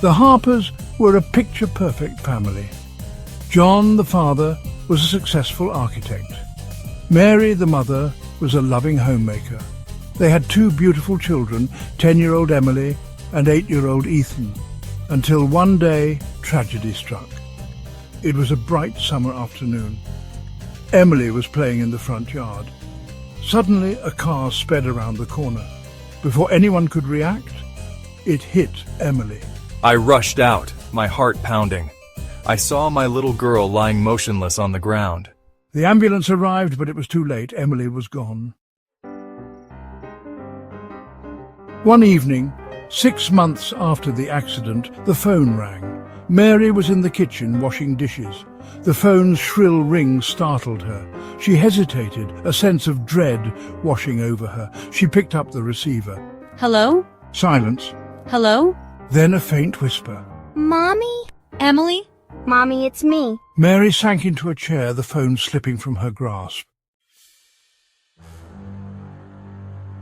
The Harpers were a picture-perfect family. John, the father, was a successful architect. Mary, the mother, was a loving homemaker. They had two beautiful children, 10-year-old Emily and 8-year-old Ethan, until one day tragedy struck. It was a bright summer afternoon. Emily was playing in the front yard. Suddenly, a car sped around the corner. Before anyone could react, it hit Emily. I rushed out, my heart pounding. I saw my little girl lying motionless on the ground. The ambulance arrived, but it was too late. Emily was gone. One evening, 6 months after the accident, the phone rang. Mary was in the kitchen washing dishes. The phone's shrill ring startled her. She hesitated, a sense of dread washing over her. She picked up the receiver. Hello? Silence. Hello? Then a faint whisper. Mommy? Emily? Mommy, it's me. Mary sank into a chair, the phone slipping from her grasp.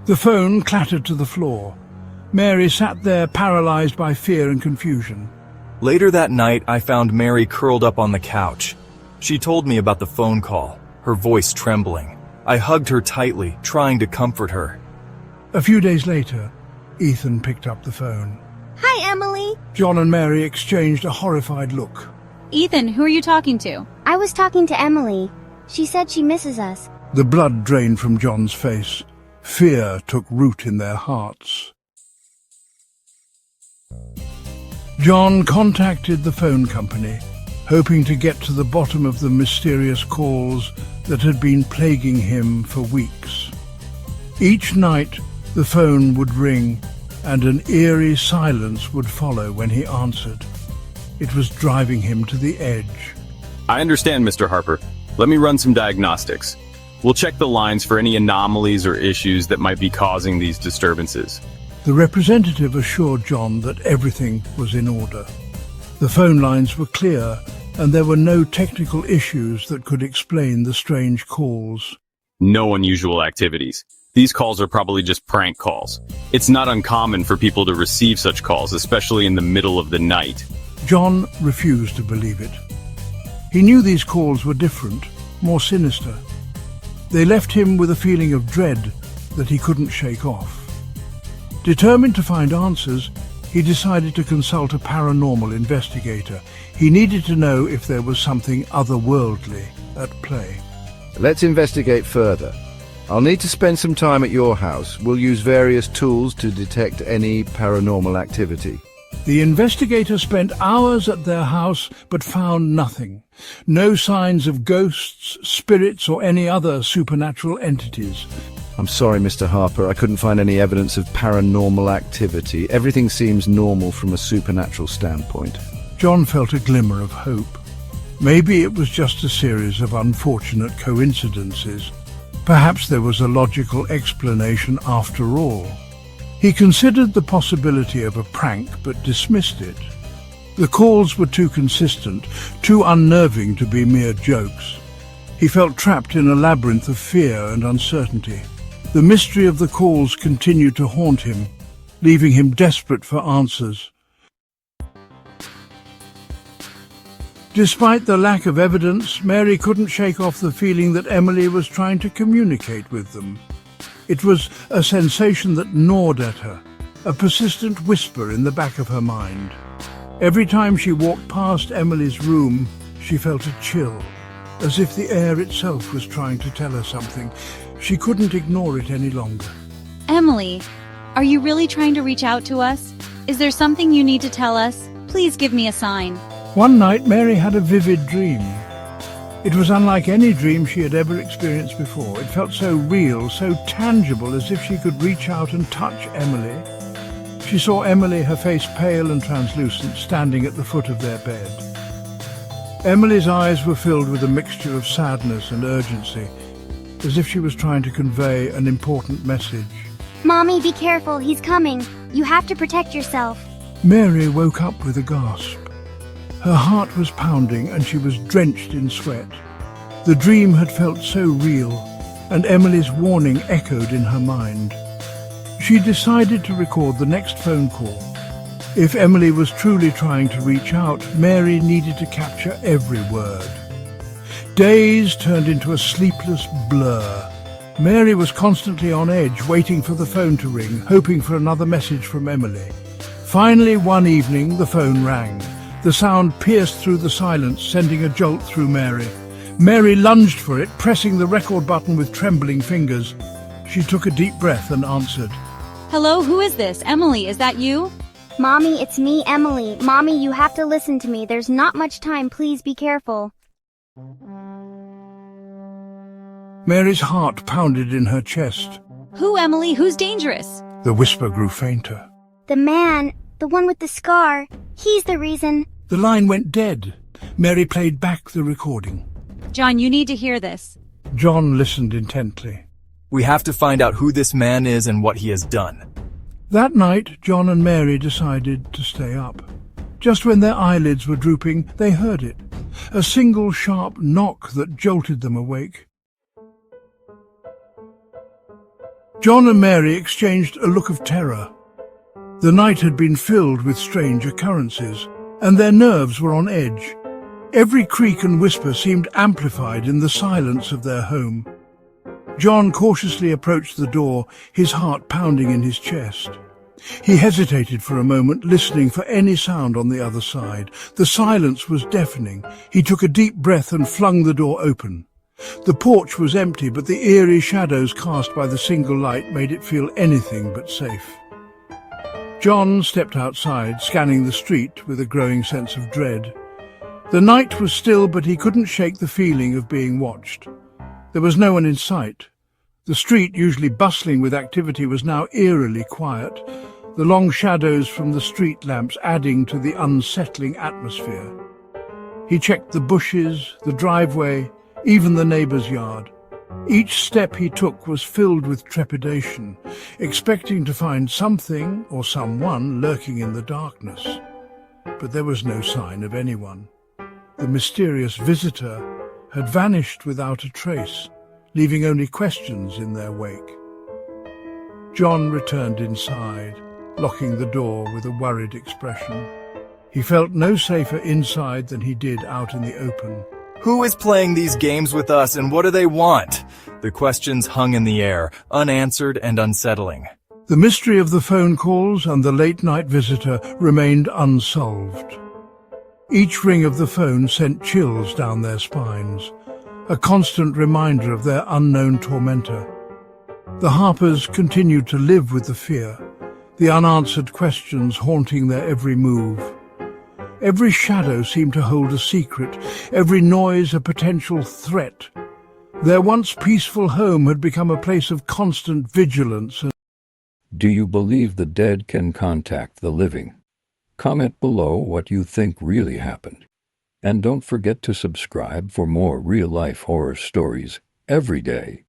The phone clattered to the floor. Mary sat there, paralyzed by fear and confusion. Later that night, I found Mary curled up on the couch. She told me about the phone call, her voice trembling. I hugged her tightly, trying to comfort her. A few days later, Ethan picked up the phone. Hi, Emily. John and Mary exchanged a horrified look. Ethan, who are you talking to? I was talking to Emily. She said she misses us. The blood drained from John's face. Fear took root in their hearts. John contacted the phone company, hoping to get to the bottom of the mysterious calls that had been plaguing him for weeks. Each night, the phone would ring, and an eerie silence would follow when he answered. It was driving him to the edge. I understand, Mr. Harper. Let me run some diagnostics. We'll check the lines for any anomalies or issues that might be causing these disturbances. The representative assured John that everything was in order. The phone lines were clear, and there were no technical issues that could explain the strange calls. No unusual activities. These calls are probably just prank calls. It's not uncommon for people to receive such calls, especially in the middle of the night. John refused to believe it. He knew these calls were different, more sinister. They left him with a feeling of dread that he couldn't shake off. Determined to find answers, he decided to consult a paranormal investigator. He needed to know if there was something otherworldly at play. Let's investigate further. I'll need to spend some time at your house. We'll use various tools to detect any paranormal activity. The investigator spent hours at their house but found nothing. No signs of ghosts, spirits, or any other supernatural entities. I'm sorry, Mr. Harper, I couldn't find any evidence of paranormal activity. Everything seems normal from a supernatural standpoint. John felt a glimmer of hope. Maybe it was just a series of unfortunate coincidences. Perhaps there was a logical explanation after all. He considered the possibility of a prank but dismissed it. The calls were too consistent, too unnerving to be mere jokes. He felt trapped in a labyrinth of fear and uncertainty. The mystery of the calls continued to haunt him, leaving him desperate for answers. Despite the lack of evidence, Mary couldn't shake off the feeling that Emily was trying to communicate with them. It was a sensation that gnawed at her, a persistent whisper in the back of her mind. Every time she walked past Emily's room, she felt a chill, as if the air itself was trying to tell her something. She couldn't ignore it any longer. Emily, are you really trying to reach out to us? Is there something you need to tell us? Please give me a sign. One night, Mary had a vivid dream. It was unlike any dream she had ever experienced before. It felt so real, so tangible, as if she could reach out and touch Emily. She saw Emily, her face pale and translucent, standing at the foot of their bed. Emily's eyes were filled with a mixture of sadness and urgency, as if she was trying to convey an important message. Mommy, be careful. He's coming. You have to protect yourself. Mary woke up with a gasp. Her heart was pounding and she was drenched in sweat. The dream had felt so real, and Emily's warning echoed in her mind. She decided to record the next phone call. If Emily was truly trying to reach out, Mary needed to capture every word. Days turned into a sleepless blur. Mary was constantly on edge, waiting for the phone to ring, hoping for another message from Emily. Finally, one evening, the phone rang. The sound pierced through the silence, sending a jolt through Mary. Mary lunged for it, pressing the record button with trembling fingers. She took a deep breath and answered. Hello, who is this? Emily, is that you? Mommy, it's me, Emily. Mommy, you have to listen to me. There's not much time. Please be careful. Mary's heart pounded in her chest. Who, Emily? Who's dangerous? The whisper grew fainter. The man, the one with the scar, he's the reason. The line went dead. Mary played back the recording. John, you need to hear this. John listened intently. We have to find out who this man is and what he has done. That night, John and Mary decided to stay up. Just when their eyelids were drooping, they heard it. A single sharp knock that jolted them awake. John and Mary exchanged a look of terror. The night had been filled with strange occurrences, and their nerves were on edge. Every creak and whisper seemed amplified in the silence of their home. John cautiously approached the door, his heart pounding in his chest. He hesitated for a moment, listening for any sound on the other side. The silence was deafening. He took a deep breath and flung the door open. The porch was empty, but the eerie shadows cast by the single light made it feel anything but safe. John stepped outside, scanning the street with a growing sense of dread. The night was still, but he couldn't shake the feeling of being watched. There was no one in sight. The street, usually bustling with activity, was now eerily quiet, the long shadows from the street lamps adding to the unsettling atmosphere. He checked the bushes, the driveway, even the neighbour's yard. Each step he took was filled with trepidation, expecting to find something or someone lurking in the darkness. But there was no sign of anyone. The mysterious visitor had vanished without a trace, leaving only questions in their wake. John returned inside, locking the door with a worried expression. He felt no safer inside than he did out in the open. Who is playing these games with us and what do they want? The questions hung in the air, unanswered and unsettling. The mystery of the phone calls and the late-night visitor remained unsolved. Each ring of the phone sent chills down their spines, a constant reminder of their unknown tormentor. The Harpers continued to live with the fear, the unanswered questions haunting their every move. Every shadow seemed to hold a secret, every noise a potential threat. Their once peaceful home had become a place of constant vigilance. Do you believe the dead can contact the living? Comment below what you think really happened. And don't forget to subscribe for more real-life horror stories every day.